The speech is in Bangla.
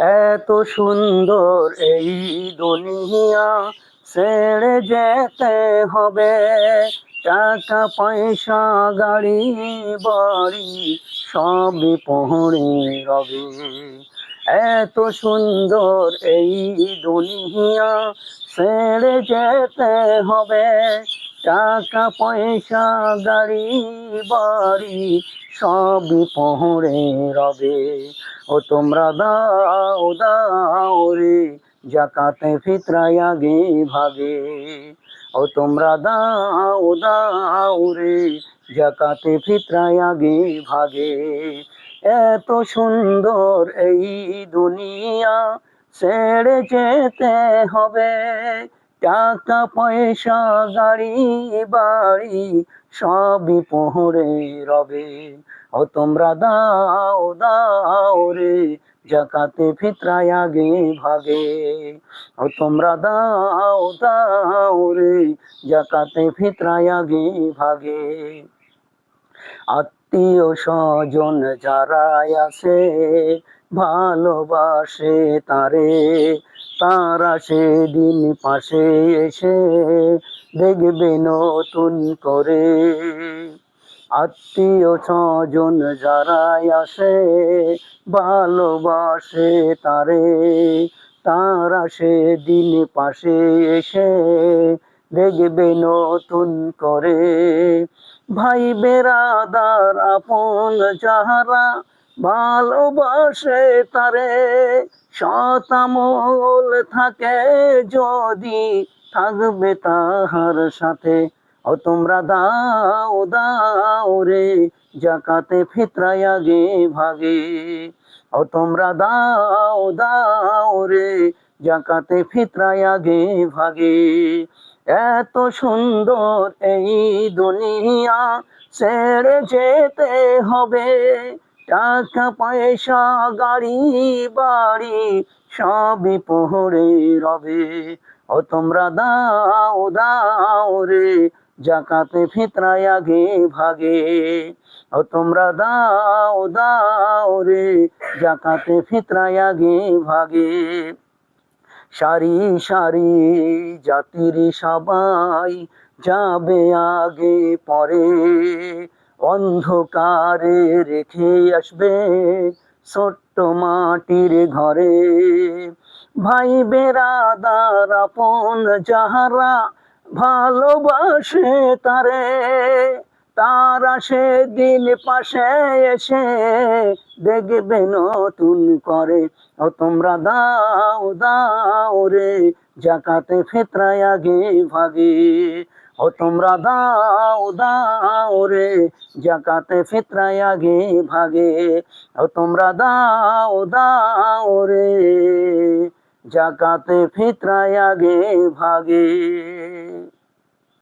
এত সুন্দর এই দুনিয়া ছেড়ে যেতে হবে। টাকা পয়সা গাড়ি বাড়ি সবই পড়ে রবে। এত সুন্দর এই দুনিয়া ছেড়ে যেতে হবে। টাকা পয়সা গাড়ি বাড়ি সবই পড়ে রবে। ও তোমরা দাও দাও রে জাকাতে ফিতরায় আগে ভাগে। ও তোমরা দাও দাও রে জাকাতে ফিতরায় আগে ভাগে। এত সুন্দর এই দুনিয়া ছেড়ে যেতে হবে। টাকা পয়সা গাড়ি বাড়ি সবই পড়ে রবে। ও তোমরা দাও দাও রে জাকাতে ফিতরায় আগে ভাগে। ও তোমরা দাও দাও রে জাকাতে ফিতরায় আগে ভাগে। আত্মীয় স্বজন যারা আছে ভালোবাসে তারে, তারা সেদিন পাশে এসে দেখবে নতুন করে। আত্মীয় স্বজন যারা আসে ভালোবাসে তারে, তারা সেদিন পাশে এসে দেখবে নতুন করে। ভাই বেরাদার আপন যাহারা ভালোবাসে তারে, সৎ আমল থাকে যদি থাকবে তাহার সাথে। ও তোমরা দাও দাও রে জাকাতে ফিতরায় আগে ভাগে। ও তোমরা দাও দাও রে জাকাতে ফিতরায় আগে ভাগে। এত সুন্দর এই দুনিয়া ছেড়ে যেতে হবে। টাকা পয়সা গাড়ি বাড়ি সবই পড়ে রবে। ও তোমরা দাও দাও রে জাকাতে ফিতরায় আগে ভাগে। ও তোমরা দাও দাও রে জাকাতে ফিতরায় আগে ভাগে। সারি সারি জাতির সবাই যাবে আগে পরে, অন্ধকারে রেখে আসবে ছোট্ট মাটির ঘরে। ভাই বেরাদার আপন যাহারা ভালোবাসে তারে, তারা সেদিন পাশে এসে দেখবে নতুন করে। ও তোমরা দাও দাও রে জাকাতে ফিতরায় আগে ভাগে। ও তোমরা দাও দাও রে জাকাতে ফিতরায় আগে ভাগে। ও তোমরা দাও দাও রে জাকাতে ফিতরায় আগে ভাগে।